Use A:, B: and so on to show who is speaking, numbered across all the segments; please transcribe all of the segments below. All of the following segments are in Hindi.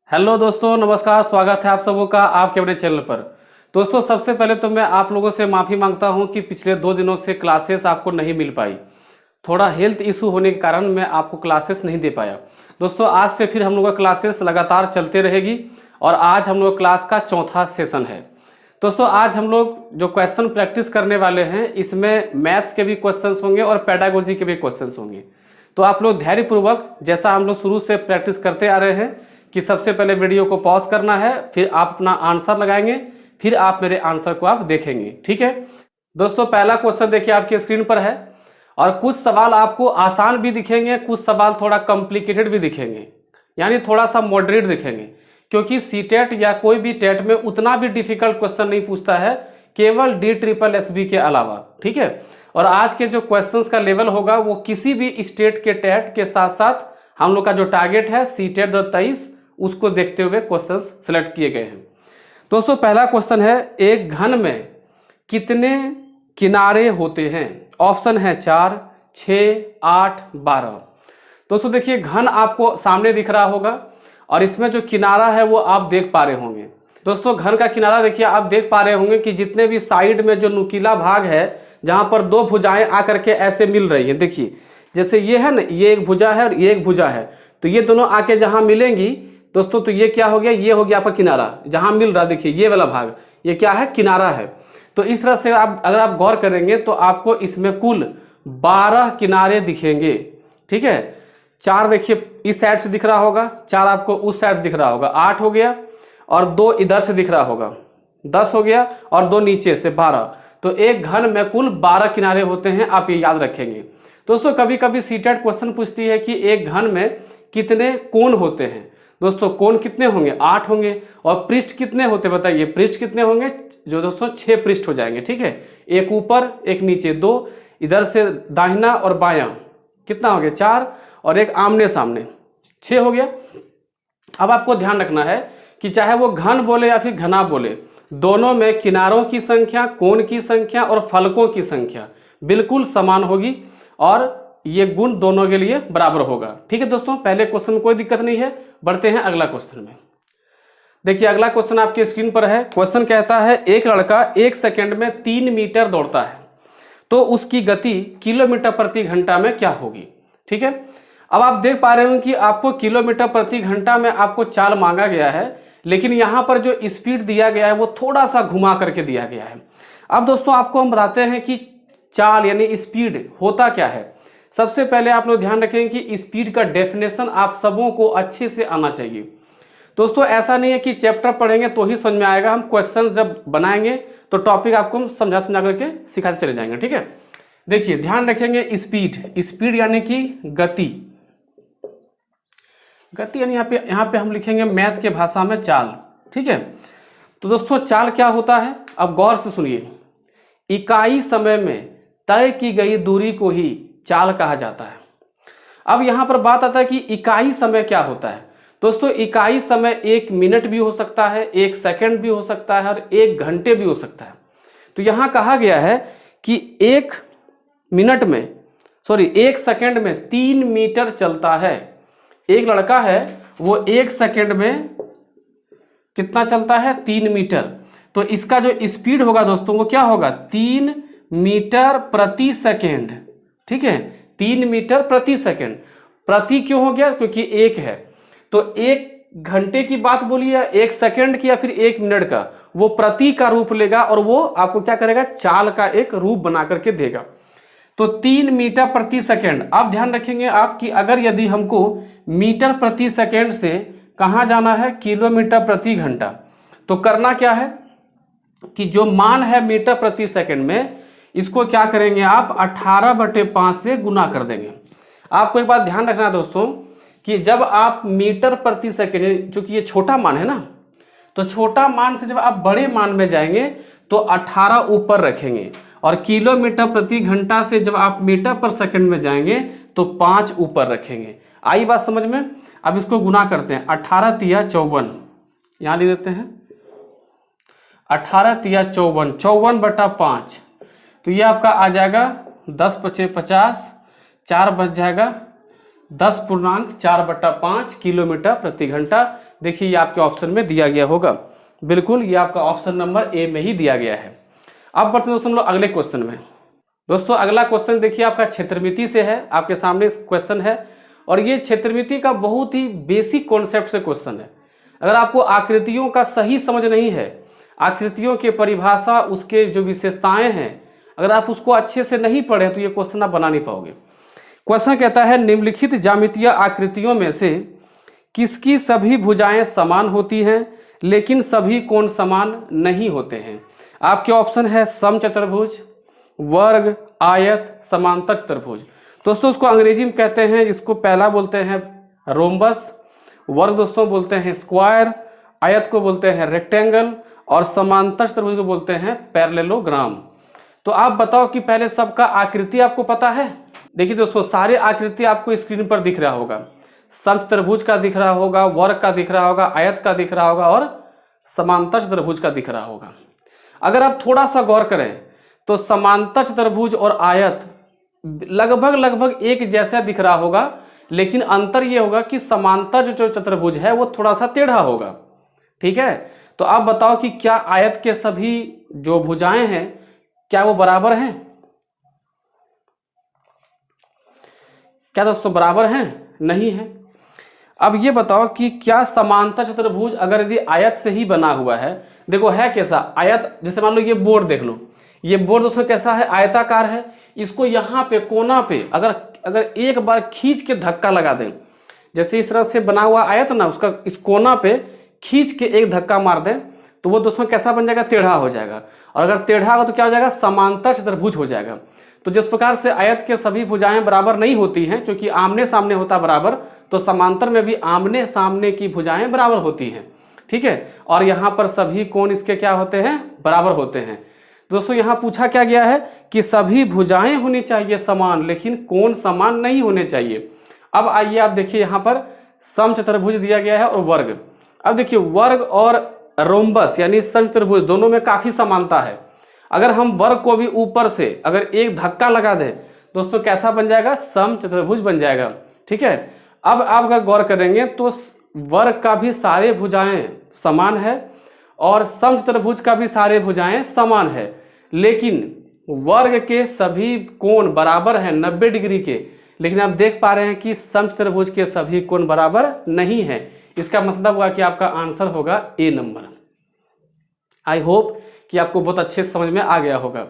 A: हेलो दोस्तों, नमस्कार। स्वागत है आप सबों का आपके अपने चैनल पर। दोस्तों, सबसे पहले तो मैं आप लोगों से माफ़ी मांगता हूं कि पिछले 2 दिनों से क्लासेस आपको नहीं मिल पाई। थोड़ा हेल्थ इशू होने के कारण मैं आपको क्लासेस नहीं दे पाया। दोस्तों, आज से फिर हम लोग का क्लासेस लगातार चलते रहेगी और आज हम लोग क्लास का चौथा सेशन है। दोस्तों, आज हम लोग जो क्वेश्चन प्रैक्टिस करने वाले हैं, इसमें मैथ्स के भी क्वेश्चंस होंगे और पेडागोजी के भी क्वेश्चंस होंगे। तो आप लोग धैर्यपूर्वक, जैसा हम लोग शुरू से प्रैक्टिस करते आ रहे हैं कि सबसे पहले वीडियो को पॉज करना है, फिर आप अपना आंसर लगाएंगे, फिर आप मेरे आंसर को आप देखेंगे। ठीक है दोस्तों, पहला क्वेश्चन देखिए आपकी स्क्रीन पर है और कुछ सवाल आपको आसान भी दिखेंगे, कुछ सवाल थोड़ा कॉम्प्लिकेटेड भी दिखेंगे, यानी थोड़ा सा मॉडरेट दिखेंगे, क्योंकि सीटेट या कोई भी टेट में उतना भी डिफिकल्ट क्वेश्चन नहीं पूछता है, केवल DSSB के अलावा। ठीक है, और आज के जो क्वेश्चंस का लेवल होगा वो किसी भी स्टेट के टेट के साथ साथ हम लोग का जो टारगेट है सीटेट 2023 उसको देखते हुए क्वेश्चंस सिलेक्ट किए गए हैं। दोस्तों, पहला क्वेश्चन है, एक घन में कितने किनारे होते हैं? ऑप्शन है 4, 6, 8, 12। दोस्तों देखिए, घन आपको सामने दिख रहा होगा और इसमें जो किनारा है वो आप देख पा रहे होंगे। दोस्तों, घन का किनारा देखिए, आप देख पा रहे होंगे कि जितने भी साइड में जो नुकीला भाग है, जहां पर दो भुजाएं आकर के ऐसे मिल रही हैं, देखिए जैसे ये है ना, ये एक भुजा है और ये एक भुजा है, तो ये दोनों आके जहां मिलेंगी दोस्तों, तो ये क्या हो गया, ये हो गया आपका किनारा। जहां मिल रहा देखिए ये वाला भाग, ये क्या है, किनारा है। तो इस तरह से आप अगर आप गौर करेंगे तो आपको इसमें कुल 12 किनारे दिखेंगे। ठीक है, 4 देखिए इस साइड से दिख रहा होगा, 4 आपको उस साइड से दिख रहा होगा, 8 हो गया, और 2 इधर से दिख रहा होगा, 10 हो गया, और 2 नीचे से 12। तो एक घन में कुल 12 किनारे होते हैं, आप ये याद रखेंगे। दोस्तों, कभी कभी सीटेट क्वेश्चन पूछती है कि एक घन में कितने कोण होते हैं। दोस्तों, कोण कितने होंगे? 8 होंगे। और पृष्ठ कितने होते बताइए? पृष्ठ कितने होंगे? जो दोस्तों 6 पृष्ठ हो जाएंगे। ठीक है, एक ऊपर एक नीचे, 2 इधर से दाहिना और बायां, कितना हो गया? 4, और एक आमने सामने, 6 हो गया। अब आपको ध्यान रखना है कि चाहे वो घन बोले या फिर घना बोले, दोनों में किनारों की संख्या, कोण की संख्या और फलकों की संख्या बिल्कुल समान होगी और ये गुण दोनों के लिए बराबर होगा। ठीक है दोस्तों, पहले क्वेश्चन में कोई दिक्कत नहीं है। बढ़ते हैं अगला क्वेश्चन में। देखिए, अगला क्वेश्चन आपकी स्क्रीन पर है। क्वेश्चन कहता है, एक लड़का 1 सेकंड में 3 मीटर दौड़ता है, तो उसकी गति किलोमीटर प्रति घंटा में क्या होगी? ठीक है, अब आप देख पा रहे हो कि आपको किलोमीटर प्रति घंटा में आपको चाल मांगा गया है, लेकिन यहां पर जो स्पीड दिया गया है वो थोड़ा सा घुमा करके दिया गया है। अब दोस्तों, आपको हम बताते हैं कि चाल यानी स्पीड होता क्या है। सबसे पहले आप लोग ध्यान रखें कि स्पीड का डेफिनेशन आप सबों को अच्छे से आना चाहिए। दोस्तों, ऐसा नहीं है कि चैप्टर पढ़ेंगे तो ही समझ में आएगा, हम क्वेश्चन जब बनाएंगे तो टॉपिक आपको हम समझा करके सिखाते चले जाएंगे। ठीक है, देखिए ध्यान रखेंगे, स्पीड यानी कि गति यानी यहाँ पे हम लिखेंगे मैथ के भाषा में चाल। ठीक है, तो दोस्तों चाल क्या होता है, अब गौर से सुनिए। इकाई समय में तय की गई दूरी को ही चाल कहा जाता है। अब यहां पर बात आता है कि इकाई समय क्या होता है। दोस्तों, इकाई समय 1 मिनट भी हो सकता है, 1 सेकंड भी हो सकता है और 1 घंटे भी हो सकता है। तो यहां कहा गया है कि 1 सेकंड में 3 मीटर चलता है। एक लड़का है, वो 1 सेकंड में कितना चलता है? 3 मीटर। तो इसका जो स्पीड होगा दोस्तों वो क्या होगा? 3 मीटर प्रति सेकेंड। ठीक है, 3 मीटर प्रति सेकेंड। प्रति क्यों हो गया? क्योंकि 1 है। तो 1 घंटे की बात बोलिए या 1 सेकेंड की या फिर 1 मिनट का, वो प्रति का रूप लेगा और वो आपको क्या करेगा? चाल का एक रूप बना करके देगा। तो 3 मीटर प्रति सेकेंड। आप ध्यान रखेंगे आप कि अगर यदि हमको मीटर प्रति सेकेंड से कहां जाना है? किलोमीटर प्रति घंटा, तो करना क्या है कि जो मान है मीटर प्रति सेकेंड में, इसको क्या करेंगे आप? 18/5 से गुना कर देंगे। आपको एक बात ध्यान रखना है दोस्तों कि जब आप मीटर प्रति सेकेंड, चूंकि ये छोटा मान है ना, तो छोटा मान से जब आप बड़े मान में जाएंगे तो 18 ऊपर रखेंगे, और किलोमीटर प्रति घंटा से जब आप मीटर पर सेकंड में जाएंगे तो 5 ऊपर रखेंगे। आई बात समझ में? अब इसको गुना करते हैं। 18 तिया 54, यहां लिख देते हैं 18 तिया 54, 54/5। तो ये आपका आ जाएगा 10 × 5 = 50, 4 बच जाएगा 10.4/5 किलोमीटर प्रति घंटा। देखिए ये आपके ऑप्शन में दिया गया होगा, बिल्कुल ये आपका ऑप्शन नंबर ए में ही दिया गया है। अब बढ़ते हैं दोस्तों हम लोग अगले क्वेश्चन में। दोस्तों अगला क्वेश्चन देखिए आपका क्षेत्रमिति से है, आपके सामने क्वेश्चन है और ये क्षेत्रमिति का बहुत ही बेसिक कॉन्सेप्ट से क्वेश्चन है। अगर आपको आकृतियों का सही समझ नहीं है, आकृतियों के परिभाषा, उसके जो विशेषताएं हैं, अगर आप उसको अच्छे से नहीं पढ़े तो ये क्वेश्चन आप बना नहीं पाओगे। क्वेश्चन कहता है निम्नलिखित ज्यामितीय आकृतियों में से किसकी सभी भुजाएं समान होती हैं लेकिन सभी कोण समान नहीं होते हैं। आपके ऑप्शन है समचतुर्भुज, वर्ग, आयत, समांतर चतुर्भुज। दोस्तों उसको अंग्रेजी में कहते हैं, इसको पहला बोलते हैं रोम्बस, वर्ग दोस्तों बोलते हैं स्क्वायर, आयत को बोलते हैं रेक्टेंगल और समांतर चतुर्भुज को बोलते हैं पैरेललोग्राम। तो आप बताओ कि पहले सबका आकृति आपको पता है। देखिए दोस्तों सारे आकृति आपको स्क्रीन पर दिख रहा होगा, समचतुर्भुज का दिख रहा होगा, वर्ग का दिख रहा होगा, आयत का दिख रहा होगा और समांतर चतुर्भुज का दिख रहा होगा। अगर आप थोड़ा सा गौर करें तो समांतर चतुर्भुज और आयत लगभग एक जैसा दिख रहा होगा, लेकिन अंतर ये होगा कि समांतर जो चतुर्भुज है वो थोड़ा सा टेढ़ा होगा। ठीक है, तो आप बताओ कि क्या आयत के सभी जो भुजाएं हैं क्या वो बराबर हैं? क्या दोस्तों बराबर हैं? नहीं है। अब ये बताओ कि क्या समांतर चतुर्भुज अगर यदि आयत से ही बना हुआ है, देखो है कैसा आयत, जैसे मान लो ये बोर्ड देख लो, ये बोर्ड दोस्तों कैसा है, आयताकार है। इसको यहाँ पे कोना पे अगर एक बार खींच के धक्का लगा दें, जैसे इस तरह से बना हुआ आयत ना, उसका इस कोना पे खींच के एक धक्का मार दें तो वो दोस्तों कैसा बन जाएगा, टेढ़ा हो जाएगा। और अगर टेढ़ा होगा तो क्या हो जाएगा, समांतर चतुर्भुज हो जाएगा। तो जिस प्रकार से आयत के सभी भुजाएं बराबर नहीं होती हैं, क्योंकि आमने सामने होता बराबर, तो समांतर में भी आमने सामने की भुजाएं बराबर होती हैं। ठीक है, और यहाँ पर सभी कोण इसके क्या होते हैं, बराबर होते हैं। दोस्तों यहाँ पूछा क्या गया है कि सभी भुजाएं होनी चाहिए समान, लेकिन कोण समान नहीं होने चाहिए। अब आइए आप देखिए यहाँ पर समचतुर्भुज दिया गया है और वर्ग। अब देखिए वर्ग और रोम्बस यानी समचतुर्भुज दोनों में काफी समानता है। अगर हम वर्ग को भी ऊपर से अगर एक धक्का लगा दें दोस्तों कैसा बन जाएगा, समचतुर्भुज बन जाएगा। ठीक है, अब आप अगर गौर करेंगे तो वर्ग का भी सारे भुजाएं समान है और समचतुर्भुज का भी सारे भुजाएं समान है, लेकिन वर्ग के सभी कोण बराबर हैं 90 डिग्री के, लेकिन आप देख पा रहे हैं कि समचतुर्भुज के सभी कोण बराबर नहीं है। इसका मतलब हुआ कि आपका आंसर होगा ए नंबर। आई होप कि आपको बहुत अच्छे समझ में आ गया होगा।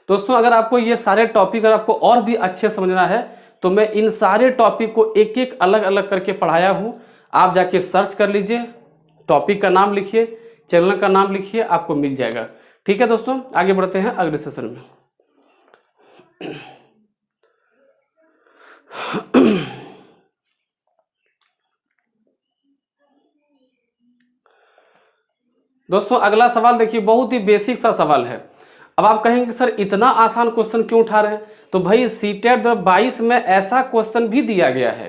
A: दोस्तों अगर आपको ये सारे टॉपिक अगर आपको और भी अच्छे समझना है तो मैं इन सारे टॉपिक को एक एक अलग अलग करके पढ़ाया हूँ। आप जाके सर्च कर लीजिए, टॉपिक का नाम लिखिए, चैनल का नाम लिखिए, आपको मिल जाएगा। ठीक है दोस्तों, आगे बढ़ते हैं अगले सेशन में। दोस्तों अगला सवाल देखिए, बहुत ही बेसिक सा सवाल है। अब आप कहेंगे सर इतना आसान क्वेश्चन क्यों उठा रहे हैं, तो भाई सीटेट 22 में ऐसा क्वेश्चन भी दिया गया है।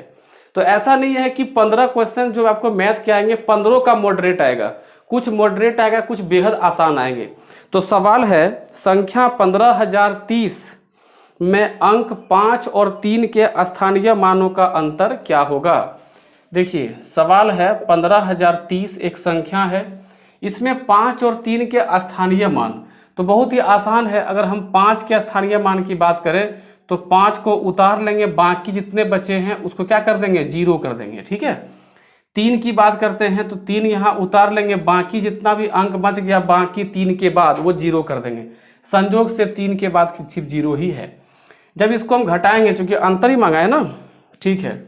A: तो ऐसा नहीं है कि 15 क्वेश्चन जो आपको मैथ के आएंगे 15 का मॉडरेट आएगा, कुछ मॉडरेट आएगा, कुछ बेहद आसान आएंगे। तो सवाल है संख्या 15030 में अंक 5 और 3 के स्थानीय मानों का अंतर क्या होगा। देखिए सवाल है 15030 एक संख्या है, इसमें 5 और 3 के स्थानीय मान, तो बहुत ही आसान है। अगर हम 5 के स्थानीय मान की बात करें तो 5 को उतार लेंगे, बाकी जितने बचे हैं उसको क्या कर देंगे, 0 कर देंगे। ठीक है, 3 की बात करते हैं तो 3 यहाँ उतार लेंगे, बाकी जितना भी अंक बच गया बाकी 3 के बाद वो 0 कर देंगे। संयोग से 3 के बाद सिर्फ 0 ही है। जब इसको हम घटाएंगे, चूंकि अंतर ही मांगा है ना, ठीक है,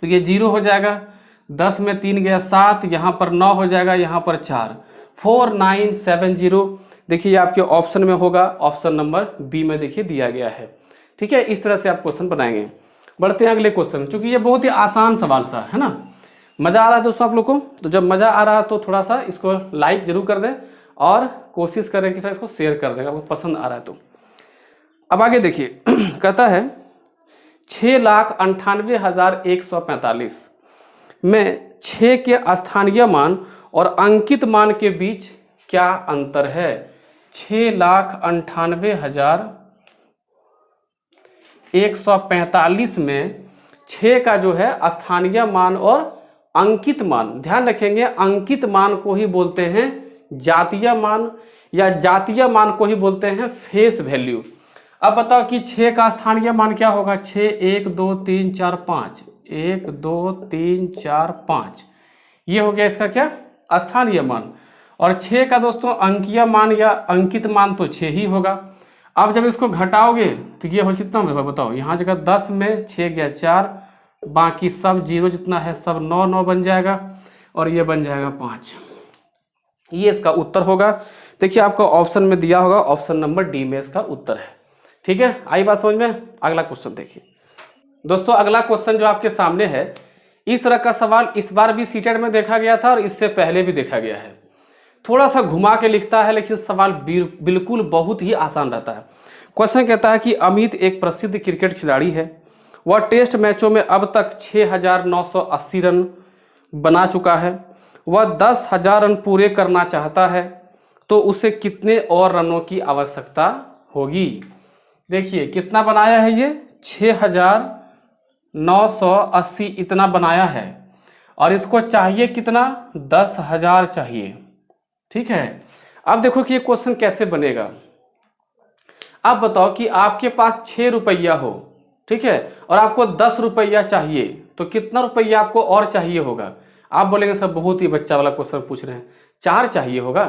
A: तो ये 0 हो जाएगा। 10 में 3 गया 7, यहाँ पर 9 हो जाएगा, यहाँ पर 4, 4970। देखिए आपके ऑप्शन में होगा, ऑप्शन नंबर बी में देखिए दिया गया है। ठीक है, इस तरह से आप क्वेश्चन बनाएंगे। बढ़ते हैं अगले क्वेश्चन, क्योंकि ये बहुत ही आसान सवाल सा है ना। मजा आ रहा है दोस्तों आप लोग को? तो जब मजा आ रहा है तो थोड़ा सा इसको लाइक जरूर कर दें और कोशिश करें कि इसको शेयर कर दें आपको पसंद आ रहा है तो। अब आगे देखिए कहता है 6,98,145 में 6 के स्थानीय मान और अंकित मान के बीच क्या अंतर है। 6,98,145 में 6 का जो है स्थानीय मान और अंकित मान, ध्यान रखेंगे अंकित मान को ही बोलते हैं जातीय मान, या जातीय मान को ही बोलते हैं फेस वैल्यू। अब बताओ कि 6 का स्थानीय मान क्या होगा? 6 1 2 3 4 5, 1 2 3 4 5, ये हो गया इसका क्या? स्थानीय मान। और 6 का दोस्तों अंकीय मान या अंकित मान तो 6 ही होगा। अब जब इसको घटाओगे तो ये हो कितना होगा बताओ? यहाँ जगह 10 में 6 गया 4, बाकी सब जीरो जितना है सब 9 9 बन जाएगा, और ये बन जाएगा 5। ये इसका उत्तर होगा। देखिए आपको ऑप्शन में दिया होगा, ऑप्शन नंबर डी में इसका उत्तर है। ठीक है, आई बात समझ में? अगला क्वेश्चन देखिए दोस्तों। अगला क्वेश्चन जो आपके सामने है, इस तरह का सवाल इस बार भी सीटेट में देखा गया था और इससे पहले भी देखा गया है। थोड़ा सा घुमा के लिखता है, लेकिन सवाल बिल्कुल बहुत ही आसान रहता है। क्वेश्चन कहता है कि अमित एक प्रसिद्ध क्रिकेट खिलाड़ी है। वह टेस्ट मैचों में अब तक 6,980 रन बना चुका है। वह 10,000 रन पूरे करना चाहता है, तो उसे कितने और रनों की आवश्यकता होगी? देखिए कितना बनाया है ये? 6,980 इतना बनाया है, और इसको चाहिए कितना? 10,000 चाहिए। ठीक है, अब देखो कि ये क्वेश्चन कैसे बनेगा। अब बताओ कि आपके पास 6 रुपया हो, ठीक है, और आपको 10 रुपया चाहिए, तो कितना रुपया आपको और चाहिए होगा? आप बोलेंगे सर बहुत ही बच्चा वाला क्वेश्चन पूछ रहे हैं, 4 चाहिए होगा।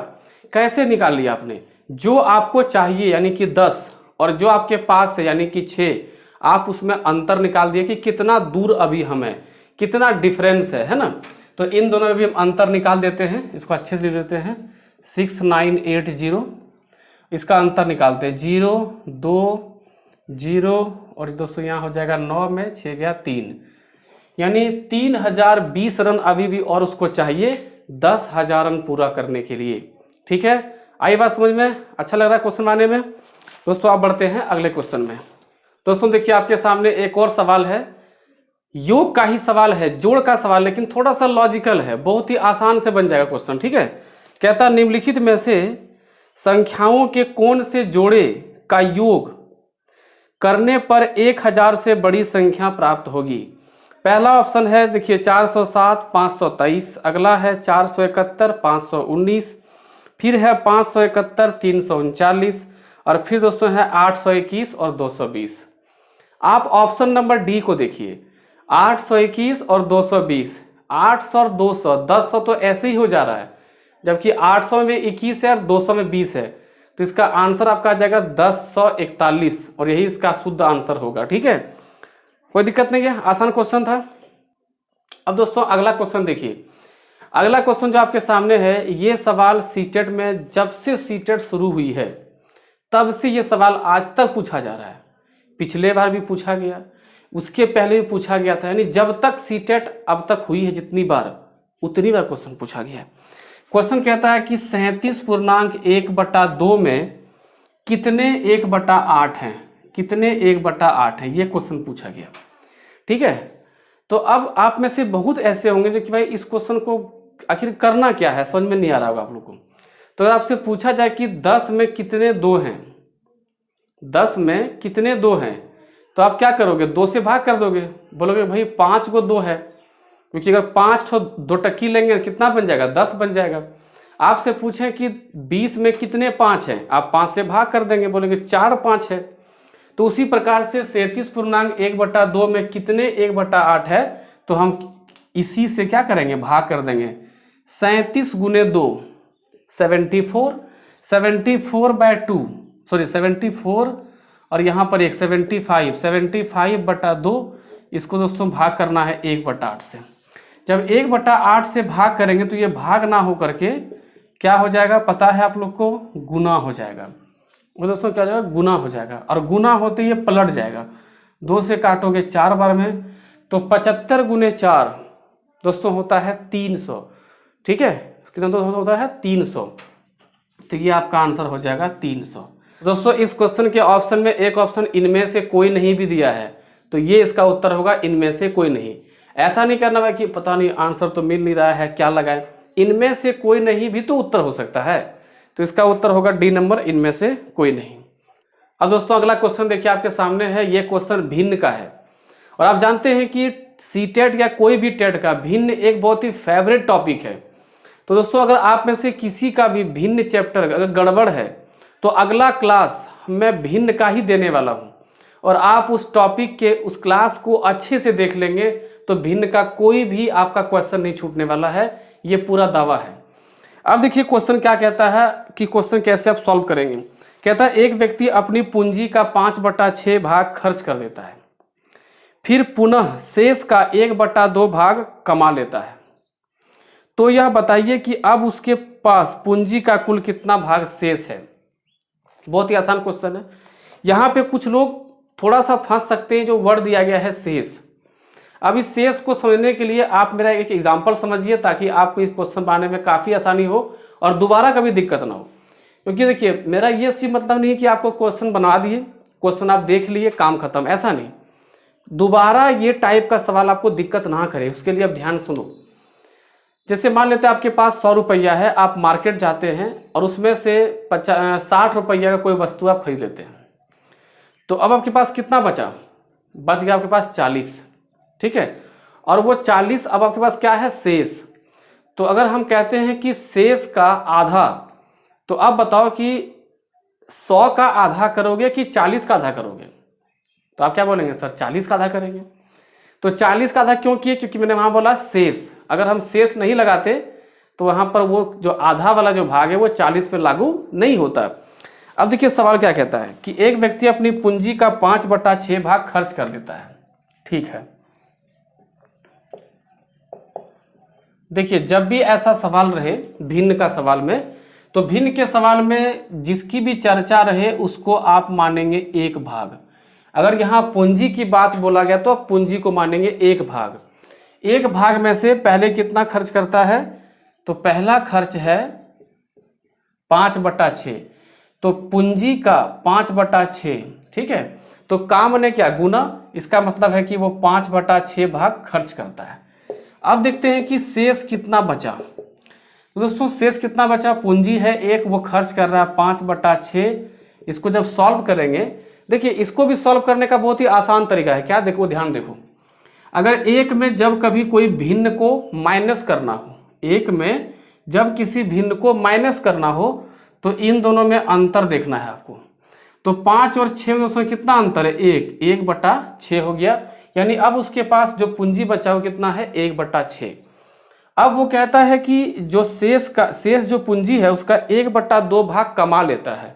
A: कैसे निकाल लिया आपने? जो आपको चाहिए यानी कि 10, और जो आपके पास है यानी कि 6, आप उसमें अंतर निकाल दिए कि कितना दूर अभी हमें, कितना डिफरेंस है ना। तो इन दोनों में भी हम अंतर निकाल देते हैं, इसको अच्छे से लिख देते हैं। 6980, इसका अंतर निकालते हैं 0 2 0, और दोस्तों यहाँ हो जाएगा 9 में 6 गया 3, यानी 3020 रन अभी भी और उसको चाहिए 10,000 रन पूरा करने के लिए। ठीक है, आई बात समझ में? अच्छा लग रहा है क्वेश्चन बनाने में? दोस्तों आप बढ़ते हैं अगले क्वेश्चन में। दोस्तों देखिए आपके सामने एक और सवाल है, योग का ही सवाल है, जोड़ का सवाल, लेकिन थोड़ा सा लॉजिकल है, बहुत ही आसान से बन जाएगा क्वेश्चन। ठीक है, कहता निम्नलिखित में से संख्याओं के कौन से जोड़े का योग करने पर 1000 से बड़ी संख्या प्राप्त होगी? पहला ऑप्शन है देखिए 407 523, अगला है 471 519, फिर है 571 339, और फिर दोस्तों है 821 और 220। आप ऑप्शन नंबर डी को देखिए, 821 और 220, 800 और 200, 1000 तो ऐसे ही हो जा रहा है, जबकि 800 में 21 है और 200 में 20 है, तो इसका आंसर आपका आ जाएगा 1041, और यही इसका शुद्ध आंसर होगा। ठीक है, कोई दिक्कत नहीं है, आसान क्वेश्चन था। अब दोस्तों अगला क्वेश्चन देखिए। अगला क्वेश्चन जो आपके सामने है, ये सवाल सीटेट में, जब से सीटेट शुरू हुई है तब से ये सवाल आज तक पूछा जा रहा है। पिछले बार भी पूछा गया, उसके पहले भी पूछा गया था, यानी जब तक सीटेट अब तक हुई है जितनी बार, उतनी बार क्वेश्चन पूछा गया है। क्वेश्चन कहता है कि 37.1/2 में कितने 1/8 हैं? कितने 1/8 हैं, ये क्वेश्चन पूछा गया। ठीक है, तो अब आप में से बहुत ऐसे होंगे जो कि भाई इस क्वेश्चन को आखिर करना क्या है, समझ में नहीं आ रहा होगा आप लोगों को। तो अगर आपसे पूछा जाए कि 10 में कितने 2 हैं, 10 में कितने 2 हैं, तो आप क्या करोगे? 2 से भाग कर दोगे, बोलोगे भाई 5 को 2 है, क्योंकि अगर 5 तो 2 टक्की लेंगे कितना बन जाएगा? 10 बन जाएगा। आपसे पूछें कि 20 में कितने 5 हैं, आप 5 से भाग कर देंगे, बोलेंगे 4 5 है। तो उसी प्रकार से 37.1/2 में कितने 1/8 है, तो हम इसी से क्या करेंगे? भाग कर देंगे। 37 गुने 2 74, 74/2, सॉरी 74, और यहाँ पर एक 75, 75/2, इसको दोस्तों भाग करना है 1/8 से। जब 1/8 से भाग करेंगे तो ये भाग ना हो करके क्या हो जाएगा पता है आप लोग को? गुना हो जाएगा। वो दोस्तों क्या हो जाएगा? गुना हो जाएगा, और गुना होते ये पलट जाएगा। 2 से काटोगे 4 बार में, तो 75 गुने 4 दोस्तों होता है 300। ठीक है, कितना दोस्तों होता है? 300। तो ये आपका आंसर हो जाएगा 300। दोस्तों इस क्वेश्चन के ऑप्शन में एक ऑप्शन इनमें से कोई नहीं भी दिया है, तो ये इसका उत्तर होगा इनमें से कोई नहीं। ऐसा नहीं करना है कि पता नहीं आंसर तो मिल नहीं रहा है, क्या लगाए। इनमें से कोई नहीं भी तो उत्तर हो सकता है, तो इसका उत्तर होगा डी नंबर, इनमें से कोई नहीं। अब दोस्तों अगला क्वेश्चन देखिए आपके सामने है, ये क्वेश्चन भिन्न का है, और आप जानते हैं कि सीटेट या कोई भी टेट का भिन्न एक बहुत ही फेवरेट टॉपिक है। तो दोस्तों अगर आप में से किसी का भी भिन्न चैप्टर अगर गड़बड़ है तो अगला क्लास मैं भिन्न का ही देने वाला हूँ, और आप उस टॉपिक के उस क्लास को अच्छे से देख लेंगे तो भिन्न का कोई भी आपका क्वेश्चन नहीं छूटने वाला है, ये पूरा दावा है। अब देखिए क्वेश्चन क्या कहता है कि क्वेश्चन कैसे आप सॉल्व करेंगे। कहता है एक व्यक्ति अपनी पूंजी का 5/6 भाग खर्च कर देता है, फिर पुनः शेष का 1/2 भाग कमा लेता है, तो यह बताइए कि अब उसके पास पूंजी का कुल कितना भाग शेष है। बहुत ही आसान क्वेश्चन है। यहाँ पे कुछ लोग थोड़ा सा फंस सकते हैं, जो वर्ड दिया गया है शेष। अब इस शेष को समझने के लिए आप मेरा एक एग्जाम्पल समझिए, ताकि आपको इस क्वेश्चन बनाने में काफ़ी आसानी हो और दोबारा कभी दिक्कत ना हो। क्योंकि देखिए मेरा ये सी मतलब नहीं कि आपको क्वेश्चन बना दिए, क्वेश्चन आप देख लिए, काम खत्म, ऐसा नहीं। दोबारा ये टाइप का सवाल आपको दिक्कत ना करे, उसके लिए आप ध्यान सुनो। जैसे मान लेते हैं आपके पास 100 रुपया है, आप मार्केट जाते हैं और उसमें से 60 रुपया का कोई वस्तु आप खरीद लेते हैं, तो अब आपके पास कितना बचा? बच गया आपके पास 40, ठीक है। और वो 40 अब आपके पास क्या है? शेष। तो अगर हम कहते हैं कि शेष का आधा, तो अब बताओ कि 100 का आधा करोगे कि 40 का आधा करोगे? तो आप क्या बोलेंगे? सर 40 का आधा करेंगे। तो 40 का आधा क्यों किए? क्योंकि मैंने वहां बोला शेष। अगर हम शेष नहीं लगाते तो वहां पर वो जो आधा वाला जो भाग है वो 40 पे लागू नहीं होता। अब देखिए सवाल क्या कहता है कि एक व्यक्ति अपनी पूंजी का 5/6 भाग खर्च कर देता है, ठीक है। देखिए जब भी ऐसा सवाल रहे भिन्न का सवाल में, तो भिन्न के सवाल में जिसकी भी चर्चा रहे उसको आप मानेंगे एक भाग। अगर यहाँ पूंजी की बात बोला गया तो पूंजी को मानेंगे एक भाग। एक भाग में से पहले कितना खर्च करता है? तो पहला खर्च है 5/6, तो पूंजी का 5/6, ठीक है। तो काम ने क्या गुना, इसका मतलब है कि वो 5/6 भाग खर्च करता है। अब देखते हैं कि शेष कितना बचा। तो दोस्तों शेष कितना बचा? पूंजी है 1, वो खर्च कर रहा है 5/6। इसको जब सॉल्व करेंगे, देखिए इसको भी सॉल्व करने का बहुत ही आसान तरीका है। क्या देखो, ध्यान देखो, अगर एक में जब कभी कोई भिन्न को माइनस करना हो, एक में जब किसी भिन्न को माइनस करना हो तो इन दोनों में अंतर देखना है आपको। तो 5 और 6 में दोस्तों कितना अंतर है? 1/6 हो गया, यानी अब उसके पास जो पूंजी बचा वो कितना है? 1/6। अब वो कहता है कि जो शेष जो पूंजी है उसका 1/2 भाग कमा लेता है।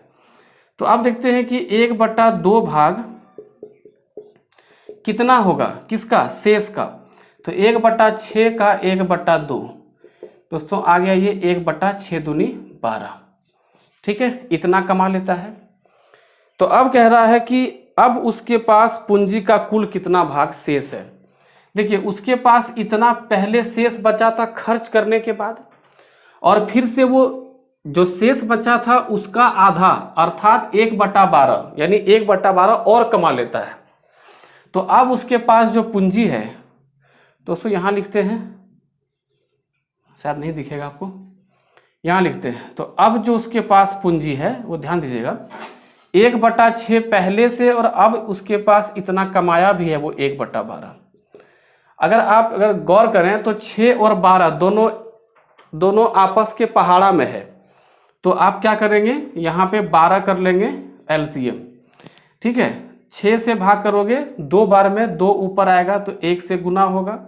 A: तो अब देखते हैं कि 1/2 भाग कितना होगा? किसका? शेष का। तो 1/6 का 1/2 दोस्तों आ गया ये 1/6 दूनी 12, ठीक है। इतना कमा लेता है। तो अब कह रहा है कि अब उसके पास पूंजी का कुल कितना भाग शेष है। देखिए उसके पास इतना पहले शेष बचा था खर्च करने के बाद, और फिर से वो जो शेष बचा था उसका आधा अर्थात 1/12, यानी 1/12 और कमा लेता है। तो अब उसके पास जो पूंजी है दोस्तों, यहां लिखते हैं, शायद नहीं दिखेगा आपको, यहां लिखते हैं। तो अब जो उसके पास पूंजी है वो ध्यान दीजिएगा, 1/6 पहले से, और अब उसके पास इतना कमाया भी है वो 1/12। अगर गौर करें तो 6 और 12 दोनों आपस के पहाड़ा में है। तो आप क्या करेंगे? यहाँ पे 12 कर लेंगे एलसीएम, ठीक है। 6 से भाग करोगे 2 बार में, 2 ऊपर आएगा तो 1 से गुना होगा।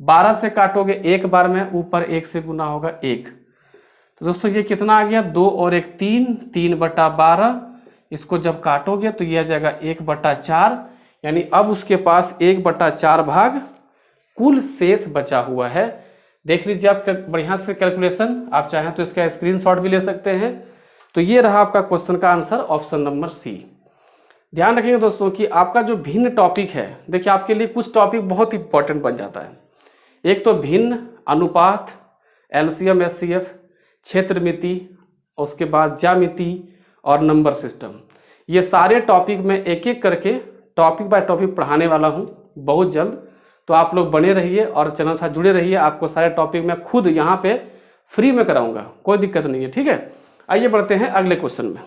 A: 12 से काटोगे 1 बार में, ऊपर 1 से गुना होगा 1। तो दोस्तों ये कितना आ गया? 2 और 1 3, 3/12। इसको जब काटोगे तो यह आ जाएगा 1/4, यानी अब उसके पास 1/4 भाग कुल शेष बचा हुआ है। देख लीजिए आप बढ़िया से कैलकुलेशन, आप चाहें तो इसका स्क्रीनशॉट भी ले सकते हैं। तो ये रहा आपका क्वेश्चन का आंसर, ऑप्शन नंबर सी। ध्यान रखिएगा दोस्तों कि आपका जो भिन्न टॉपिक है, देखिए आपके लिए कुछ टॉपिक बहुत इंपॉर्टेंट बन जाता है। एक तो भिन्न, अनुपात, एलसीएम एचसीएफ, क्षेत्रमिति, उसके बाद ज्यामिति और नंबर सिस्टम। ये सारे टॉपिक में एक एक करके टॉपिक बाय टॉपिक पढ़ाने वाला हूँ बहुत जल्द। तो आप लोग बने रहिए और चैनल से जुड़े रहिए। आपको सारे टॉपिक मैं खुद यहाँ पे फ्री में कराऊंगा, कोई दिक्कत नहीं है, ठीक है। आइए बढ़ते हैं अगले क्वेश्चन में।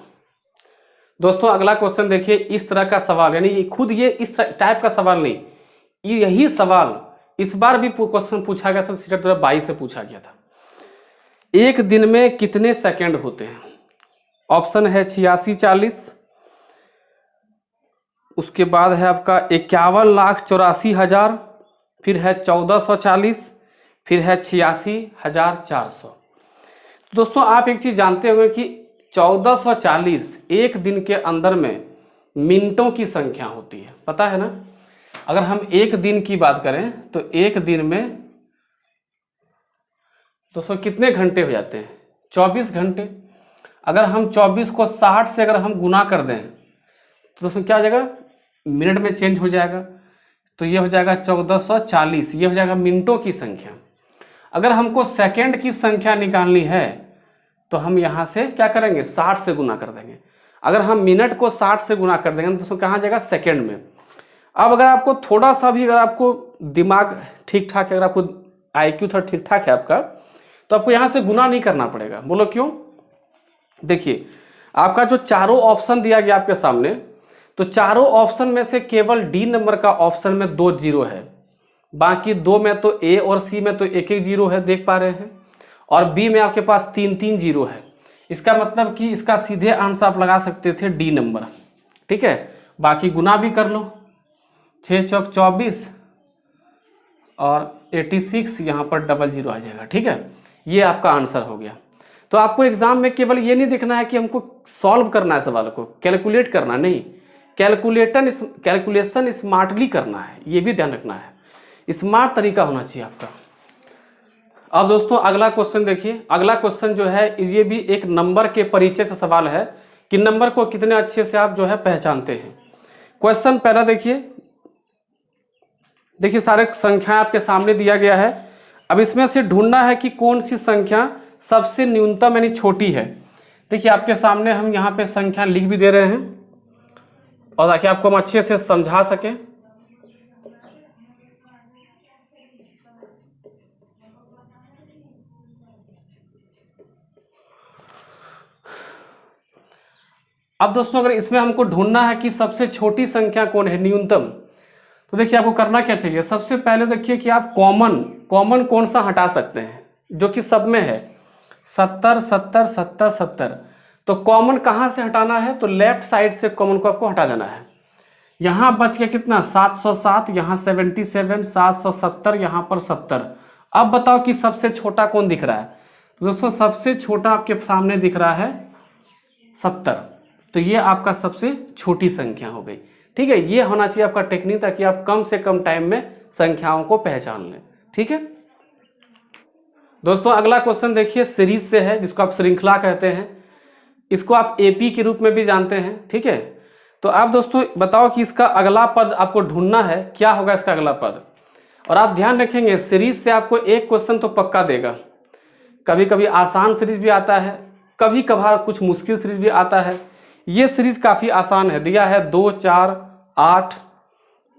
A: दोस्तों अगला क्वेश्चन देखिए, इस तरह का सवाल, यानी खुद ये इस टाइप का सवाल नहीं, यही सवाल इस बार भी क्वेश्चन पूछा गया था, सीटेट 2022 से पूछा गया था। एक दिन में कितने सेकंड होते हैं? ऑप्शन है 8640, उसके बाद है आपका 51,84,000, फिर है 1440, फिर है 86,400। तो दोस्तों आप एक चीज जानते होंगे कि 1440 एक दिन के अंदर में मिनटों की संख्या होती है, पता है ना। अगर हम एक दिन की बात करें तो एक दिन में दोस्तों कितने घंटे हो जाते हैं? 24 घंटे। अगर हम 24 को 60 से अगर हम गुना कर दें तो दोस्तों क्या हो जाएगा? मिनट में चेंज हो जाएगा, तो ये हो जाएगा 1440, ये हो जाएगा मिनटों की संख्या। अगर हमको सेकंड की संख्या निकालनी है तो हम यहाँ से क्या करेंगे? 60 से गुना कर देंगे। अगर हम मिनट को 60 से गुना कर देंगे तो दोस्तों कहाँ जाएगा? सेकंड में। अब अगर आपको थोड़ा सा भी, अगर आपको दिमाग ठीक ठाक है, अगर आपको IQ थोड़ा ठीक ठाक है आपका, तो आपको यहाँ से गुना नहीं करना पड़ेगा। बोलो क्यों? देखिए आपका जो चारों ऑप्शन दिया गया आपके सामने, तो चारों ऑप्शन में से केवल डी नंबर का ऑप्शन में 2 जीरो है, बाकी 2 में तो ए और सी में तो 1-1 जीरो है, देख पा रहे हैं, और बी में आपके पास 3-3 जीरो है। इसका मतलब कि इसका सीधे आंसर आप लगा सकते थे डी नंबर, ठीक है। बाकी गुना भी कर लो, 6 चौक 24 और 86, यहाँ पर 00 आ जाएगा, ठीक है। ये आपका आंसर हो गया। तो आपको एग्जाम में केवल ये नहीं देखना है कि हमको सॉल्व करना है सवाल को, कैलकुलेट करना नहीं, कैलकुलेशन स्मार्टली करना है, ये भी ध्यान रखना है। स्मार्ट तरीका होना चाहिए आपका। अब दोस्तों अगला क्वेश्चन देखिए। अगला क्वेश्चन जो है ये भी एक नंबर के परिचय से सवाल है कि नंबर को कितने अच्छे से आप जो है पहचानते हैं। क्वेश्चन पहला देखिए सारे संख्या आपके सामने दिया गया है। अब इसमें से ढूंढना है कि कौन सी संख्या सबसे न्यूनतम यानी छोटी है। देखिए आपके सामने हम यहाँ पे संख्या लिख भी दे रहे हैं और ताकि आपको हम अच्छे से समझा सकें। अब दोस्तों अगर इसमें हमको ढूंढना है कि सबसे छोटी संख्या कौन है, न्यूनतम, तो देखिए आपको करना क्या चाहिए। सबसे पहले देखिए कि आप कॉमन कौन सा हटा सकते हैं जो कि सब में है, 70 70 70 70। तो कॉमन कहाँ से हटाना है? तो लेफ्ट साइड से कॉमन को आपको हटा देना है। यहाँ बच गया कितना? 707, यहाँ 77, 770, यहाँ पर 70। अब बताओ कि सबसे छोटा कौन दिख रहा है? तो दोस्तों सबसे छोटा आपके सामने दिख रहा है 70। तो ये आपका सबसे छोटी संख्या हो गई, ठीक है। ये होना चाहिए आपका टेक्निक, ताकि आप कम से कम टाइम में संख्याओं को पहचान लें, ठीक है। दोस्तों अगला क्वेश्चन देखिए सीरीज से है, जिसको आप श्रृंखला कहते हैं, इसको आप AP के रूप में भी जानते हैं, ठीक है। तो आप दोस्तों बताओ कि इसका अगला पद आपको ढूंढना है, क्या होगा इसका अगला पद। और आप ध्यान रखेंगे सीरीज से आपको एक क्वेश्चन तो पक्का देगा। कभी कभी आसान सीरीज भी आता है, कभी कभार कुछ मुश्किल सीरीज भी आता है। ये सीरीज काफी आसान है, दिया है 2 4 8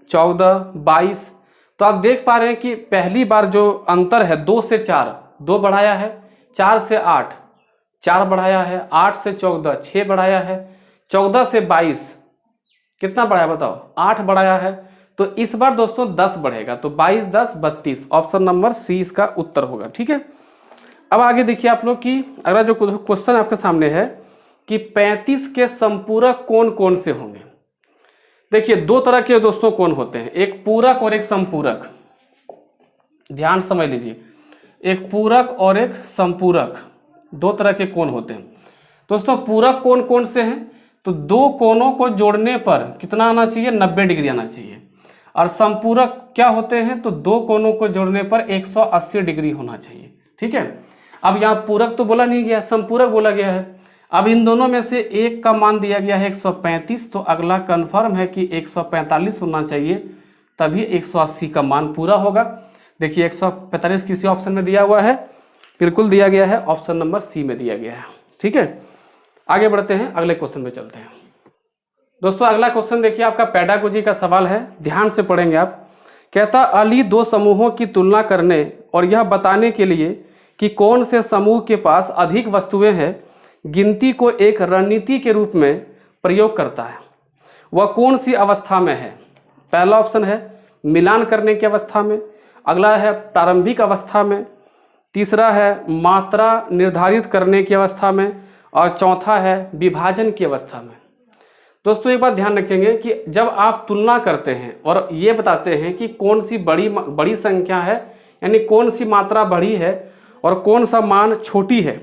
A: 14 22। तो आप देख पा रहे हैं कि पहली बार जो अंतर है 2 से 4, 2 बढ़ाया है, 4 से 8, 4 बढ़ाया है, 8 से 14, 6 बढ़ाया है, 14 से 22 कितना बढ़ाया बताओ? 8 बढ़ाया है। तो इस बार दोस्तों 10 बढ़ेगा, तो 22 10 32। ऑप्शन नंबर सी इसका उत्तर होगा, ठीक है। अब आगे देखिए आप लोग कि अगला जो क्वेश्चन आपके सामने है कि 35 के संपूरक कौन कौन से होंगे। देखिए 2 तरह के दोस्तों कौन होते हैं, एक पूरक और एक संपूरक। ध्यान समझ लीजिए, एक पूरक और एक संपूरक, 2 तरह के कोण होते हैं। दोस्तों पूरक कोण कौन से हैं? तो 2 कोणों को जोड़ने पर कितना आना चाहिए? 90 डिग्री आना चाहिए। और संपूरक क्या होते हैं? तो 2 कोणों को जोड़ने पर 180 डिग्री होना चाहिए, ठीक है। अब यहाँ पूरक तो बोला नहीं गया, संपूरक बोला गया है। अब इन दोनों में से एक का मान दिया गया है 135, तो अगला कंफर्म है कि 145 होना चाहिए, तभी 180 का मान पूरा होगा। देखिए 145 किसी ऑप्शन में दिया हुआ है, बिल्कुल दिया गया है, ऑप्शन नंबर सी में दिया गया है, ठीक है। आगे बढ़ते हैं, अगले क्वेश्चन में चलते हैं। दोस्तों अगला क्वेश्चन देखिए आपका पेडागोजी का सवाल है, ध्यान से पढ़ेंगे आप। कहता अली 2 समूहों की तुलना करने और यह बताने के लिए कि कौन से समूह के पास अधिक वस्तुएं हैं, गिनती को एक रणनीति के रूप में प्रयोग करता है। वह कौन सी अवस्था में है? पहला ऑप्शन है मिलान करने की अवस्था में, अगला है प्रारंभिक अवस्था में, तीसरा है मात्रा निर्धारित करने की अवस्था में, और चौथा है विभाजन की अवस्था में। दोस्तों एक बात ध्यान रखेंगे कि जब आप तुलना करते हैं और ये बताते हैं कि कौन सी बड़ी संख्या है, यानी कौन सी मात्रा बड़ी है और कौन सा मान छोटी है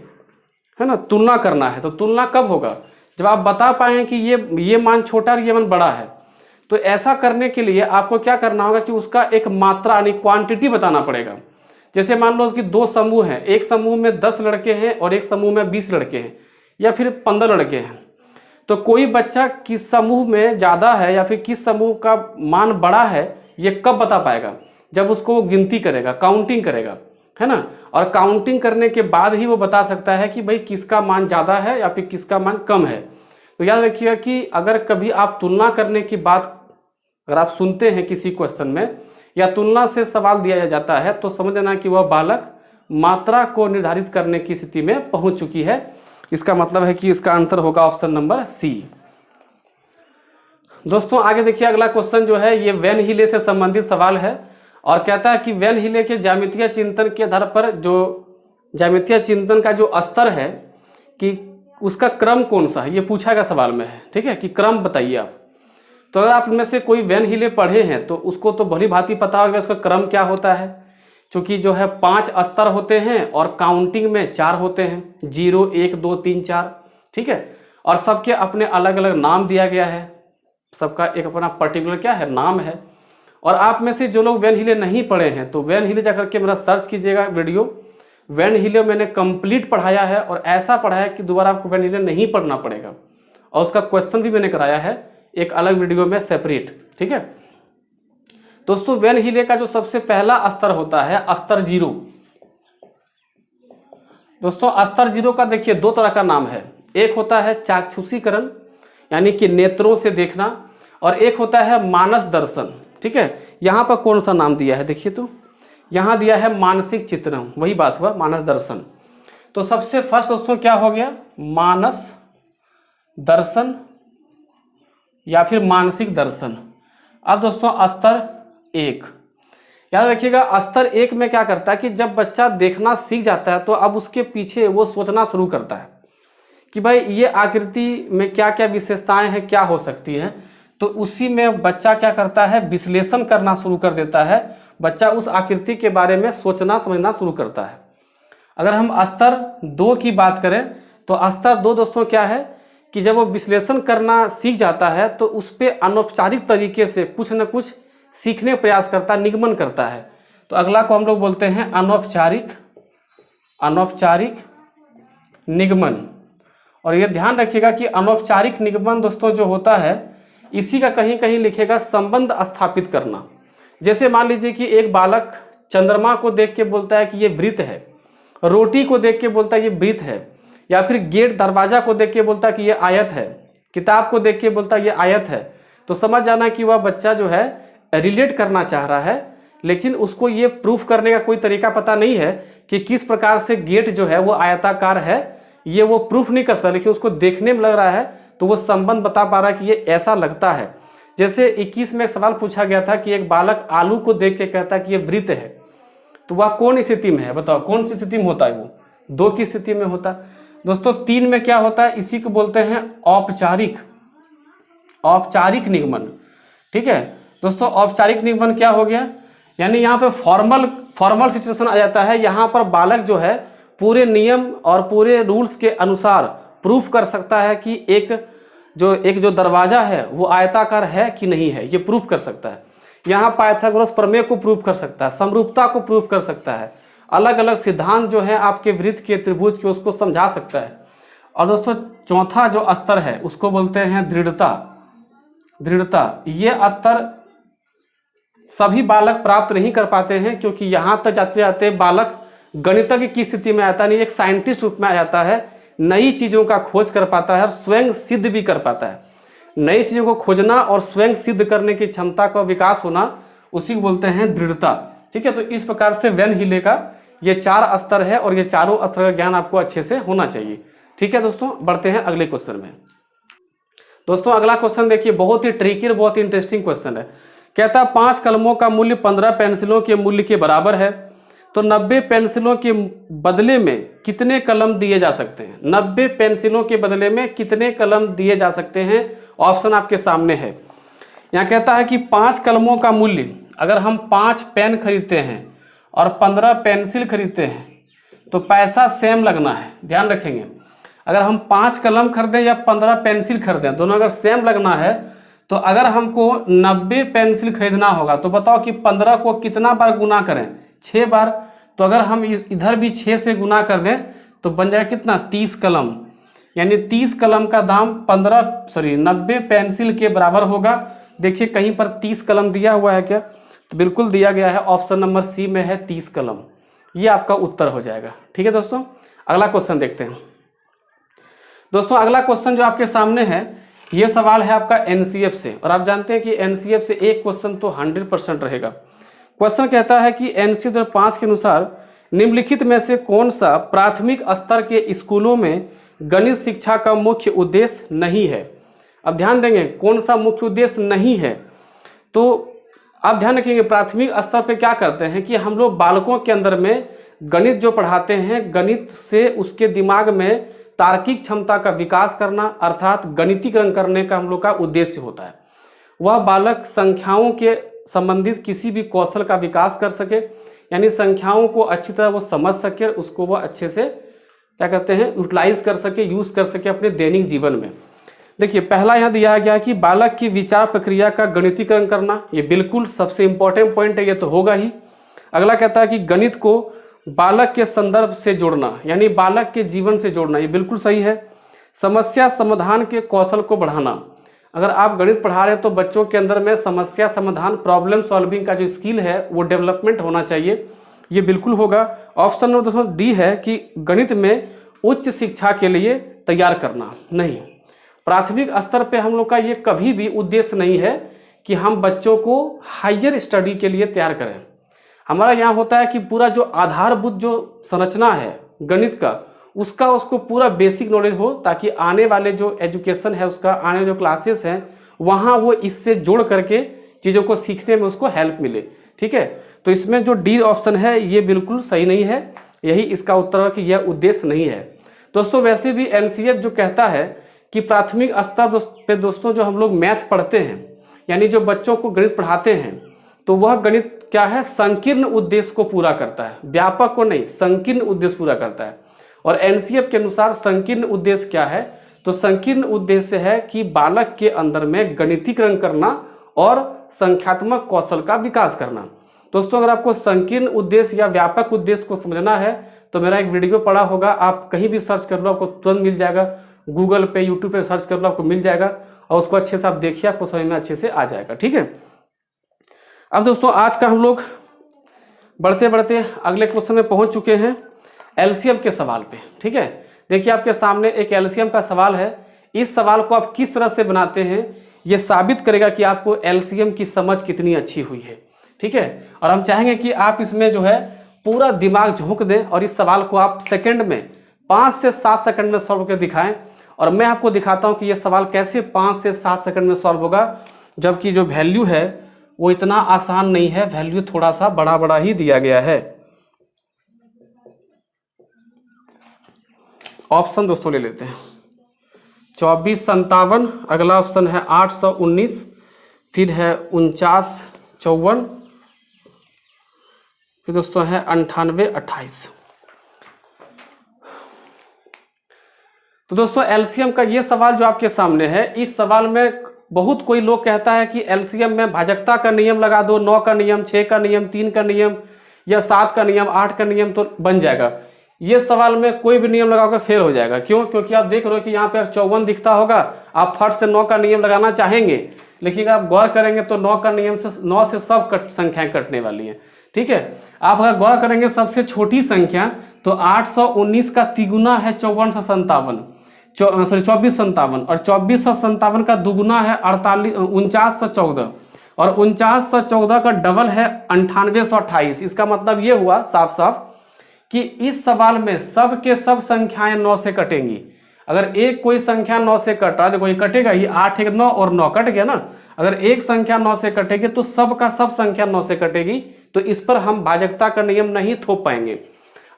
A: ना, तुलना करना है। तो तुलना कब होगा? जब आप बता पाएँ कि ये मान छोटा और ये मान बड़ा है। तो ऐसा करने के लिए आपको क्या करना होगा कि उसका एक मात्रा यानी क्वांटिटी बताना पड़ेगा। जैसे मान लो कि दो समूह हैं, एक समूह में 10 लड़के हैं और एक समूह में 20 लड़के हैं या फिर 15 लड़के हैं। तो कोई बच्चा किस समूह में ज़्यादा है या फिर किस समूह का मान बड़ा है, ये कब बता पाएगा? जब उसको वो गिनती करेगा, काउंटिंग करेगा, है ना। और काउंटिंग करने के बाद ही वो बता सकता है कि भाई किसका मान ज़्यादा है या फिर किसका मान कम है। तो याद रखिएगा कि अगर कभी आप तुलना करने की बात अगर आप सुनते हैं किसी क्वेश्चन में या तुलना से सवाल दिया जाता है, तो समझ लेना कि वह बालक मात्रा को निर्धारित करने की स्थिति में पहुंच चुकी है। इसका मतलब है कि इसका आंसर होगा ऑप्शन नंबर सी। दोस्तों आगे देखिए, अगला क्वेश्चन जो है ये वैन हिले से संबंधित सवाल है और कहता है कि वैन हिले के ज्यामितीय चिंतन के आधार पर जो ज्यामितीय चिंतन का जो स्तर है कि उसका क्रम कौन सा है, ये पूछा गया सवाल में है। ठीक है, कि क्रम बताइए आप। तो अगर आप इनमें से कोई वैन हिले पढ़े हैं तो उसको तो भली भांति पता होगा उसका क्रम क्या होता है। क्योंकि जो है 5 स्तर होते हैं और काउंटिंग में 4 होते हैं, 0 1 2 3 4। ठीक है, और सबके अपने अलग अलग नाम दिया गया है, सबका एक अपना पर्टिकुलर क्या है, नाम है। और आप में से जो लोग वैन हिले नहीं पढ़े हैं तो वैन हिले जाकर के मेरा सर्च कीजिएगा वीडियो, वैन हिले मैंने कंप्लीट पढ़ाया है और ऐसा पढ़ाया कि दोबारा आपको वैन हिले नहीं पढ़ना पड़ेगा। और उसका क्वेश्चन भी मैंने कराया है एक अलग वीडियो में सेपरेट। ठीक है दोस्तों, वैन हिले का जो सबसे पहला स्तर होता है स्तर 0। दोस्तों स्तर 0 का देखिए 2 तरह का नाम है। एक होता है चाक्षुषीकरण यानी कि नेत्रों से देखना, और एक होता है मानस दर्शन। ठीक है, यहाँ पर कौन सा नाम दिया है देखिए, तो यहाँ दिया है मानसिक चित्रण, वही बात हुआ मानस दर्शन। तो सबसे फर्स्ट दोस्तों क्या हो गया, मानस दर्शन या फिर मानसिक दर्शन। अब दोस्तों स्तर 1 याद रखिएगा, स्तर 1 में क्या करता है कि जब बच्चा देखना सीख जाता है तो अब उसके पीछे वो सोचना शुरू करता है कि भाई ये आकृति में क्या क्या विशेषताएं हैं, क्या हो सकती है। तो उसी में बच्चा क्या करता है, विश्लेषण करना शुरू कर देता है। बच्चा उस आकृति के बारे में सोचना समझना शुरू करता है। अगर हम स्तर 2 की बात करें तो स्तर 2 दोस्तों क्या है कि जब वो विश्लेषण करना सीख जाता है तो उस पर अनौपचारिक तरीके से कुछ न कुछ सीखने का प्रयास करता है, निगमन करता है। तो अगला को हम लोग बोलते हैं अनौपचारिक निगमन। और ये ध्यान रखिएगा कि अनौपचारिक निगमन दोस्तों जो होता है इसी का कहीं कहीं लिखेगा संबंध स्थापित करना। जैसे मान लीजिए कि एक बालक चंद्रमा को देख के बोलता है कि ये वृत्त है, रोटी को देख के बोलता है ये वृत्त है, या फिर गेट दरवाजा को देख के बोलता है कि ये आयत है, किताब को देख के बोलता है ये आयत है। तो समझ जाना कि वह बच्चा जो है रिलेट करना चाह रहा है, लेकिन उसको ये प्रूफ करने का कोई तरीका पता नहीं है कि किस प्रकार से गेट जो है वो आयताकार है, ये वो प्रूफ नहीं कर सकता, लेकिन उसको देखने में लग रहा है तो वो संबंध बता पा रहा है कि ये ऐसा लगता है। जैसे 21 में एक सवाल पूछा गया था कि एक बालक आलू को देख के कहता है कि ये वृत्त है, तो वह कौन स्थिति में है, बताओ कौन सी स्थिति में होता है, वो 2 की स्थिति में होता है। दोस्तों 3 में क्या होता है, इसी को बोलते हैं औपचारिक निगमन। ठीक है दोस्तों, औपचारिक निगमन क्या हो गया, यानी यहाँ पे फॉर्मल सिचुएशन आ जाता है। यहाँ पर बालक जो है पूरे नियम और पूरे रूल्स के अनुसार प्रूफ कर सकता है कि एक जो दरवाजा है वो आयताकार है कि नहीं है, ये प्रूफ कर सकता है। यहाँ पाइथागोरस प्रमेय को प्रूफ कर सकता है, समरूपता को प्रूफ कर सकता है, अलग अलग सिद्धांत जो है आपके वृत्त के त्रिभुज के उसको समझा सकता है। और दोस्तों चौथा जो स्तर है उसको बोलते हैं दृढ़ता। ये स्तर सभी बालक प्राप्त नहीं कर पाते हैं, क्योंकि यहाँ तक जाते जाते बालक गणितज्ञ की स्थिति में आता है, नहीं एक साइंटिस्ट रूप में आ जाता है, नई चीज़ों का खोज कर पाता है और स्वयं सिद्ध भी कर पाता है। नई चीज़ों को खोजना और स्वयं सिद्ध करने की क्षमता का विकास होना, उसी को बोलते हैं दृढ़ता। ठीक है, तो इस प्रकार से वैन हिले का ये 4 स्तर है और ये चारों स्तर का ज्ञान आपको अच्छे से होना चाहिए। ठीक है दोस्तों, बढ़ते हैं अगले क्वेश्चन में। दोस्तों अगला क्वेश्चन देखिए, बहुत ही ट्रिकी और बहुत ही इंटरेस्टिंग क्वेश्चन है। कहता है 5 कलमों का मूल्य 15 पेंसिलों के मूल्य के बराबर है, तो 90 पेंसिलों के बदले में कितने कलम दिए जा सकते हैं? 90 पेंसिलों के बदले में कितने कलम दिए जा सकते हैं? ऑप्शन आपके सामने है। यहाँ कहता है कि 5 कलमों का मूल्य, अगर हम 5 पेन खरीदते हैं और 15 पेंसिल खरीदते हैं तो पैसा सेम लगना है, ध्यान रखेंगे। अगर हम 5 कलम खरीदें या 15 पेंसिल खरीदें, दोनों अगर सेम लगना है, तो अगर हमको 90 पेंसिल खरीदना होगा तो बताओ कि 15 को कितना बार गुना करें? 6 बार। तो अगर हम इधर भी 6 से गुना कर दें तो बन जाएगा कितना? 30 कलम। यानी 30 कलम का दाम 90 पेंसिल के बराबर होगा। देखिए कहीं पर 30 कलम दिया हुआ है क्या? तो बिल्कुल दिया गया है, ऑप्शन नंबर सी में है 30 कलम। ये आपका उत्तर हो जाएगा। ठीक है दोस्तों, अगला क्वेश्चन देखते हैं। दोस्तों अगला क्वेश्चन जो आपके सामने है, ये सवाल है आपका एनसीएफ से, और आप जानते हैं कि एनसीएफ से एक क्वेश्चन तो 100% रहेगा। क्वेश्चन कहता है कि एनसीएफ 2005 के अनुसार निम्नलिखित में से कौन सा प्राथमिक स्तर के स्कूलों में गणित शिक्षा का मुख्य उद्देश्य नहीं है? अब ध्यान देंगे कौन सा मुख्य उद्देश्य नहीं है। तो आप ध्यान रखेंगे प्राथमिक स्तर पे क्या करते हैं कि हम लोग बालकों के अंदर में गणित जो पढ़ाते हैं, गणित से उसके दिमाग में तार्किक क्षमता का विकास करना, अर्थात गणितीकरण करने का हम लोग का उद्देश्य होता है। वह बालक संख्याओं के संबंधित किसी भी कौशल का विकास कर सके, यानी संख्याओं को अच्छी तरह वो समझ सके, उसको वो अच्छे से क्या कहते हैं यूटिलाइज कर सके, यूज कर सके अपने दैनिक जीवन में। देखिए पहला यहाँ दिया गया कि बालक की विचार प्रक्रिया का गणितीकरण करना, ये बिल्कुल सबसे इंपॉर्टेंट पॉइंट है, ये तो होगा ही। अगला कहता है कि गणित को बालक के संदर्भ से जोड़ना, यानी बालक के जीवन से जोड़ना, ये बिल्कुल सही है। समस्या समाधान के कौशल को बढ़ाना, अगर आप गणित पढ़ा रहे हैं तो बच्चों के अंदर में समस्या समाधान, प्रॉब्लम सॉल्विंग का जो स्किल है वो डेवलपमेंट होना चाहिए, ये बिल्कुल होगा। ऑप्शन नंबर दोस्तों डी है कि गणित में उच्च शिक्षा के लिए तैयार करना। नहीं, प्राथमिक स्तर पे हम लोग का ये कभी भी उद्देश्य नहीं है कि हम बच्चों को हायर स्टडी के लिए तैयार करें। हमारा यहाँ होता है कि पूरा जो आधारभूत जो संरचना है गणित का, उसका उसको पूरा बेसिक नॉलेज हो, ताकि आने वाले जो एजुकेशन है उसका, आने जो क्लासेस हैं वहाँ वो इससे जोड़ करके चीज़ों को सीखने में उसको हेल्प मिले। ठीक है, तो इसमें जो डी ऑप्शन है ये बिल्कुल सही नहीं है, यही इसका उत्तर है कि यह उद्देश्य नहीं है। दोस्तों वैसे भी एनसीएफ जो कहता है कि प्राथमिक स्तर पे दोस्तों जो हम लोग मैथ पढ़ते हैं, यानी जो बच्चों को गणित पढ़ाते हैं, तो वह गणित क्या है संकीर्ण उद्देश्य को पूरा करता है, व्यापक को नहीं, संकीर्ण उद्देश्य पूरा करता है। और एनसीएफ के अनुसार संकीर्ण उद्देश्य क्या है? तो संकीर्ण उद्देश्य है कि बालक के अंदर में गणितीकरण करना और संख्यात्मक कौशल का विकास करना। दोस्तों अगर आपको संकीर्ण उद्देश्य या व्यापक उद्देश्य को समझना है तो मेरा एक वीडियो पड़ा होगा, आप कहीं भी सर्च कर लो आपको तुरंत मिल जाएगा, गूगल पे यूट्यूब पे सर्च कर लो आपको मिल जाएगा, और उसको अच्छे से आप देखिए, आपको समझ में अच्छे से आ जाएगा। ठीक है, अब दोस्तों आज का हम लोग बढ़ते बढ़ते अगले क्वेश्चन में पहुंच चुके हैं, एलसीएम के सवाल पे। ठीक है, देखिए आपके सामने एक एलसीएम का सवाल है। इस सवाल को आप किस तरह से बनाते हैं ये साबित करेगा कि आपको एलसीएम की समझ कितनी अच्छी हुई है। ठीक है, और हम चाहेंगे कि आप इसमें जो है पूरा दिमाग झोंक दें और इस सवाल को आप सेकंड में 5 से 7 सेकंड में सॉल्व करके दिखाएं, और मैं आपको दिखाता हूं कि यह सवाल कैसे 5 से 7 सेकंड में सॉल्व होगा, जबकि जो वैल्यू है वो इतना आसान नहीं है, वैल्यू थोड़ा सा बड़ा बड़ा ही दिया गया है। ऑप्शन दोस्तों ले लेते हैं, 2457, अगला ऑप्शन है 819, फिर है 4954, फिर दोस्तों है 9828। तो दोस्तों एलसीएम का ये सवाल जो आपके सामने है, इस सवाल में बहुत कोई लोग कहता है कि एलसीएम में भाजकता का नियम लगा दो, 9 का नियम, 6 का नियम, 3 का नियम या 7 का नियम, 8 का नियम तो बन जाएगा। ये सवाल में कोई भी नियम लगाओगे फेल हो जाएगा। क्यों? क्योंकि आप देख रहे हो कि यहाँ पे 54 दिखता होगा, आप फट से 9 का नियम लगाना चाहेंगे, लेकिन आप गौर करेंगे तो 9 का नियम से 9 से सब संख्याएं कटने वाली हैं। ठीक है, आप अगर गौर करेंगे सबसे छोटी संख्या तो 819 का तिगुना है 5457, 2457, और 2457 का दुगुना है 4914, और 4914 का डबल है 9828। इसका मतलब ये हुआ साफ साफ कि इस सवाल में सब के सब संख्याएं 9 से कटेंगी। अगर एक कोई संख्या 9 से कट रहा है, देखो ये कटेगा, ये 8 1 9 और 9 कट गया ना। अगर एक संख्या 9 से कटेगी तो सब का सब संख्या 9 से कटेगी, तो इस पर हम भाजकता का नियम नहीं थोप पाएंगे।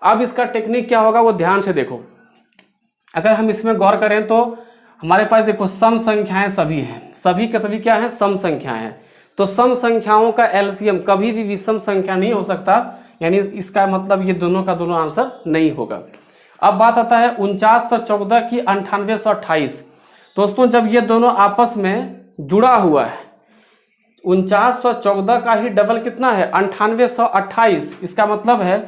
A: अब इसका टेक्निक क्या होगा वो ध्यान से देखो। अगर हम इसमें गौर करें तो हमारे पास देखो सम संख्याएं सभी हैं, सभी के सभी क्या है, सम संख्याएं हैं। तो सम संख्याओं का एलसीएम कभी भी विषम संख्या नहीं हो सकता, यानी इसका मतलब ये दोनों का दोनों आंसर नहीं होगा। अब बात आता है 4914 की 9828। दोस्तों जब ये दोनों आपस में जुड़ा हुआ है, 4914 का ही डबल कितना है 9828। इसका मतलब है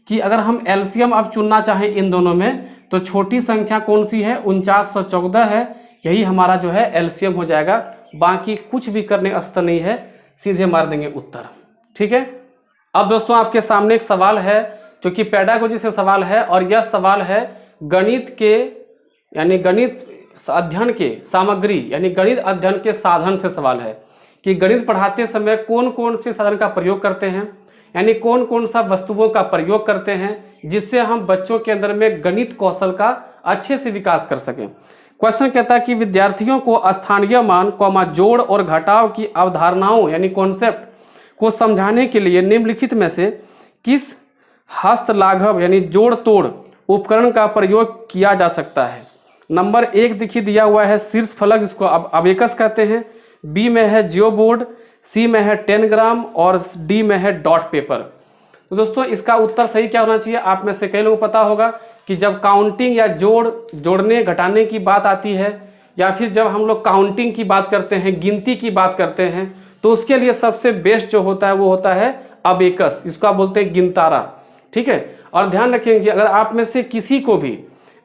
A: कि अगर हम एलसीएम अब चुनना चाहें इन दोनों में तो छोटी संख्या कौन सी है, 4914 है, यही हमारा जो है एलसीएम हो जाएगा। बाकी कुछ भी करने का अस्तर नहीं है, सीधे मार देंगे उत्तर। ठीक है। अब दोस्तों आपके सामने एक सवाल है जो कि पेडागोजी से सवाल है, और यह सवाल है गणित के यानी गणित अध्ययन के सामग्री यानी गणित अध्ययन के साधन से सवाल है कि गणित पढ़ाते समय कौन कौन से साधन का प्रयोग करते हैं, यानी कौन कौन सा वस्तुओं का प्रयोग करते हैं जिससे हम बच्चों के अंदर में गणित कौशल का अच्छे से विकास कर सकें। क्वेश्चन कहता है कि विद्यार्थियों को स्थानीय मान, जोड़ और घटाव की अवधारणाओं यानी कॉन्सेप्ट को समझाने के लिए निम्नलिखित में से किस हस्तलाघव यानी जोड़ तोड़ उपकरण का प्रयोग किया जा सकता है। नंबर 1 देखिए दिया हुआ है शीर्ष फलक, जिसको अबेकस कहते हैं। बी में है जियो बोर्ड, सी में है 10 ग्राम और डी में है डॉट पेपर। तो दोस्तों इसका उत्तर सही क्या होना चाहिए, आप में से कई लोगों को पता होगा कि जब काउंटिंग या जोड़ने घटाने की बात आती है, या फिर जब हम लोग काउंटिंग की बात करते हैं, गिनती की बात करते हैं, तो उसके लिए सबसे बेस्ट जो होता है वो होता है अबेकस, इसको आप बोलते हैं गिनतारा। ठीक है। और ध्यान रखें कि अगर आप में से किसी को भी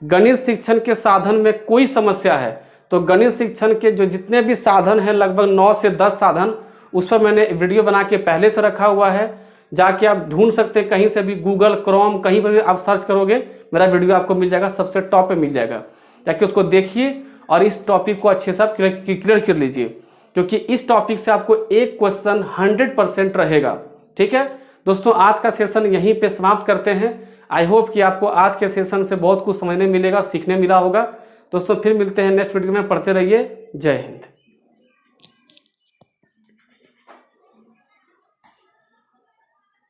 A: गणित शिक्षण के साधन में कोई समस्या है तो गणित शिक्षण के जो जितने भी साधन हैं लगभग 9 से 10 साधन, उस पर मैंने वीडियो बना के पहले से रखा हुआ है, जाके आप ढूंढ सकते हैं कहीं से भी, गूगल, क्रोम, कहीं पर भी आप सर्च करोगे मेरा वीडियो आपको मिल जाएगा, सबसे टॉप पे मिल जाएगा। जाके उसको देखिए और इस टॉपिक को अच्छे से आप क्लियर कर लीजिए, क्योंकि इस टॉपिक से आपको एक क्वेश्चन 100% रहेगा। ठीक है दोस्तों, आज का सेशन यहीं पे समाप्त करते हैं। आई होप कि आपको आज के सेशन से बहुत कुछ समझने मिलेगा, सीखने मिला होगा। दोस्तों फिर मिलते हैं नेक्स्ट वीडियो में, पढ़ते रहिए। जय हिंद।